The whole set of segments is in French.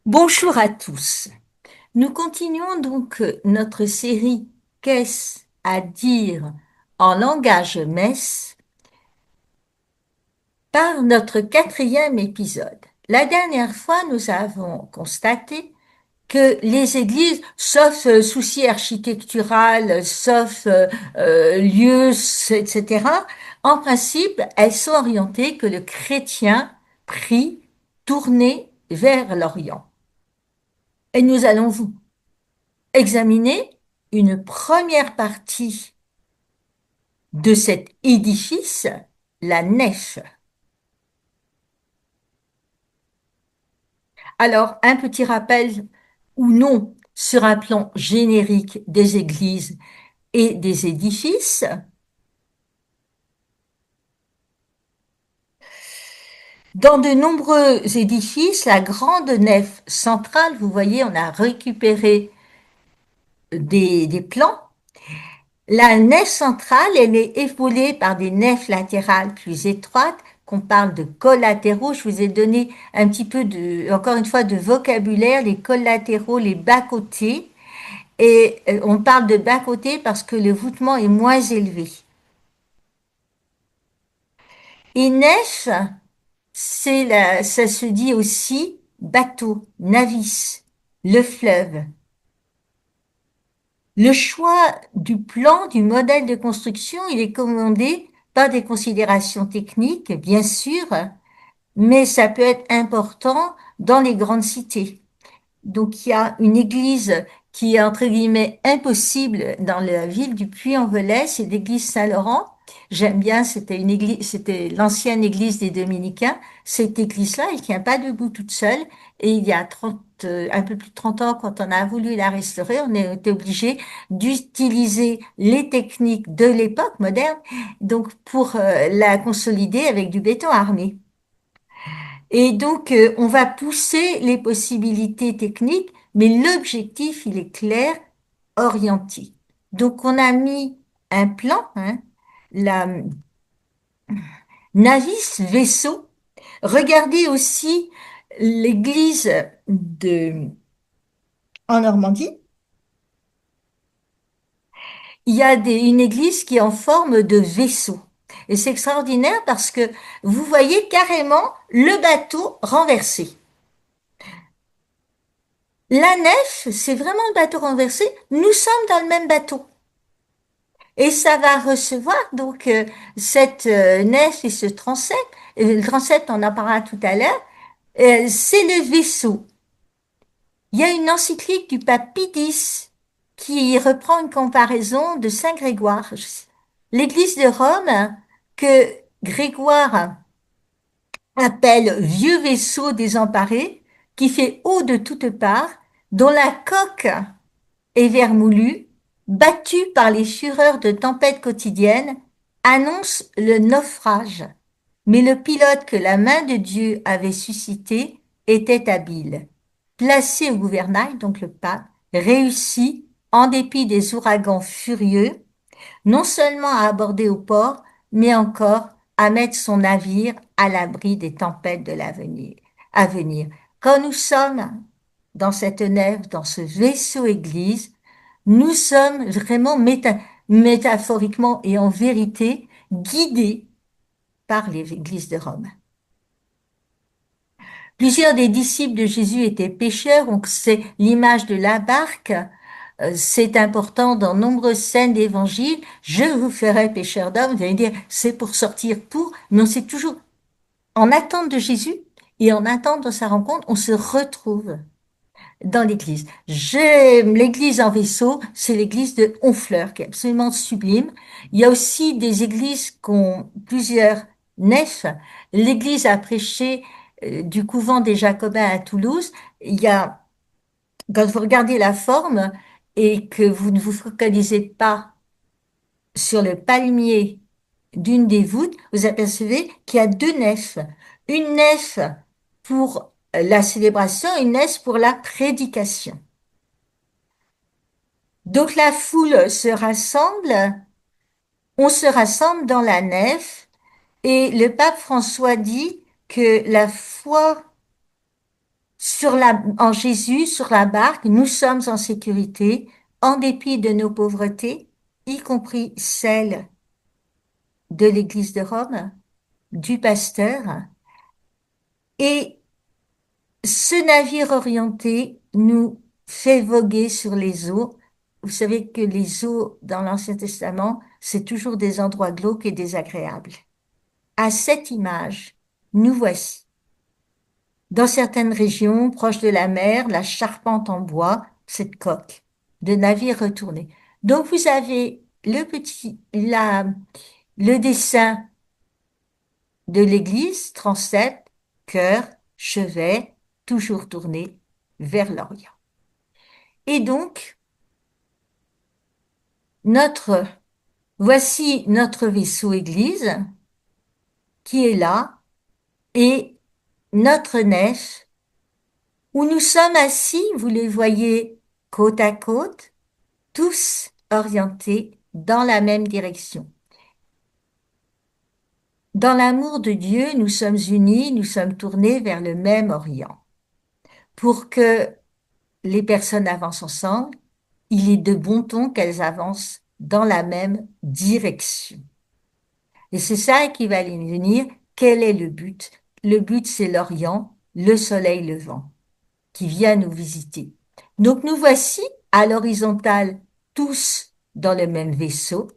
Bonjour à tous. Nous continuons donc notre série Qu'est-ce à dire en langage messe par notre quatrième épisode. La dernière fois, nous avons constaté que les églises, sauf souci architectural, sauf lieux, etc., en principe, elles sont orientées que le chrétien prie tourné vers l'Orient. Et nous allons vous examiner une première partie de cet édifice, la nef. Alors, un petit rappel ou non sur un plan générique des églises et des édifices. Dans de nombreux édifices, la grande nef centrale, vous voyez, on a récupéré des plans. La nef centrale, elle est épaulée par des nefs latérales plus étroites, qu'on parle de collatéraux. Je vous ai donné un petit peu encore une fois, de vocabulaire, les collatéraux, les bas-côtés. Et on parle de bas-côtés parce que le voûtement est moins élevé. Et nef, ça se dit aussi bateau, navis, le fleuve. Le choix du plan, du modèle de construction, il est commandé par des considérations techniques, bien sûr, mais ça peut être important dans les grandes cités. Donc il y a une église qui est entre guillemets impossible dans la ville du Puy-en-Velay, c'est l'église Saint-Laurent. J'aime bien, c'était l'ancienne église des Dominicains. Cette église-là, elle tient pas debout toute seule. Et il y a un peu plus de 30 ans, quand on a voulu la restaurer, on a été obligé d'utiliser les techniques de l'époque moderne, donc pour la consolider avec du béton armé. Et donc, on va pousser les possibilités techniques, mais l'objectif, il est clair, orienté. Donc, on a mis un plan, hein, la navis vaisseau. Regardez aussi l'église en Normandie. Il y a une église qui est en forme de vaisseau. Et c'est extraordinaire parce que vous voyez carrément le bateau renversé. La nef, c'est vraiment le bateau renversé. Nous sommes dans le même bateau. Et ça va recevoir donc cette nef et ce transept. Le transept, on en parlera tout à l'heure. C'est le vaisseau. Il y a une encyclique du pape Pie X qui reprend une comparaison de Saint Grégoire. L'Église de Rome, que Grégoire appelle vieux vaisseau désemparé, qui fait eau de toutes parts, dont la coque et vermoulu, battu par les fureurs de tempêtes quotidiennes, annonce le naufrage. Mais le pilote que la main de Dieu avait suscité était habile. Placé au gouvernail, donc le pape, réussit, en dépit des ouragans furieux, non seulement à aborder au port, mais encore à mettre son navire à l'abri des tempêtes de l'avenir. À venir. Quand nous sommes dans cette nef, dans ce vaisseau église, nous sommes vraiment métaphoriquement et en vérité guidés par l'Église de Rome. Plusieurs des disciples de Jésus étaient pêcheurs, donc c'est l'image de la barque. C'est important dans nombreuses scènes d'évangile. Je vous ferai pêcheurs d'hommes. Vous allez dire, c'est pour sortir pour. Non, c'est toujours en attente de Jésus et en attente de sa rencontre, on se retrouve dans l'église. J'aime l'église en vaisseau, c'est l'église de Honfleur, qui est absolument sublime. Il y a aussi des églises qui ont plusieurs nefs. L'église à prêcher du couvent des Jacobins à Toulouse, il y a, quand vous regardez la forme et que vous ne vous focalisez pas sur le palmier d'une des voûtes, vous apercevez qu'il y a deux nefs. Une nef pour la célébration et une nef pour la prédication. Donc la foule se rassemble, on se rassemble dans la nef et le pape François dit que la foi en Jésus, sur la barque, nous sommes en sécurité, en dépit de nos pauvretés, y compris celle de l'Église de Rome, du pasteur. Et ce navire orienté nous fait voguer sur les eaux. Vous savez que les eaux dans l'Ancien Testament, c'est toujours des endroits glauques et désagréables. À cette image, nous voici. Dans certaines régions, proches de la mer, la charpente en bois, cette coque de navire retourné. Donc vous avez le dessin de l'église, transept, cœur, chevet, toujours tourné vers l'Orient. Et donc, notre, voici notre vaisseau église qui est là et notre nef où nous sommes assis, vous les voyez côte à côte, tous orientés dans la même direction. Dans l'amour de Dieu, nous sommes unis, nous sommes tournés vers le même Orient. Pour que les personnes avancent ensemble, il est de bon ton qu'elles avancent dans la même direction. Et c'est ça qui va les venir. Quel est le but? Le but, c'est l'Orient, le soleil levant, qui vient nous visiter. Donc nous voici à l'horizontale, tous dans le même vaisseau,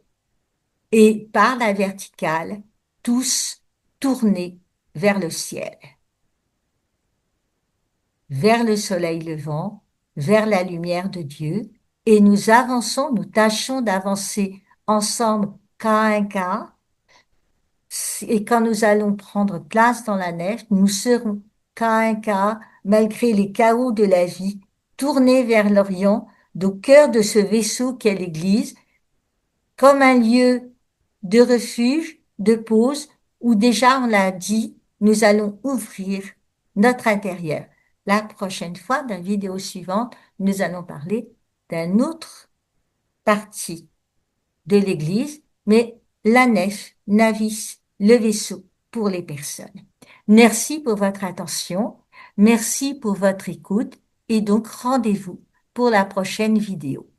et par la verticale, tous tournés vers le ciel, vers le soleil levant, vers la lumière de Dieu, et nous avançons, nous tâchons d'avancer ensemble cas un cas, et quand nous allons prendre place dans la nef, nous serons cas un cas, malgré les chaos de la vie, tournés vers l'Orient, au cœur de ce vaisseau qu'est l'Église, comme un lieu de refuge, de pause, où déjà on l'a dit, nous allons ouvrir notre intérieur. La prochaine fois, dans la vidéo suivante, nous allons parler d'un autre partie de l'Église, mais la nef, navis, le vaisseau pour les personnes. Merci pour votre attention, merci pour votre écoute et donc rendez-vous pour la prochaine vidéo.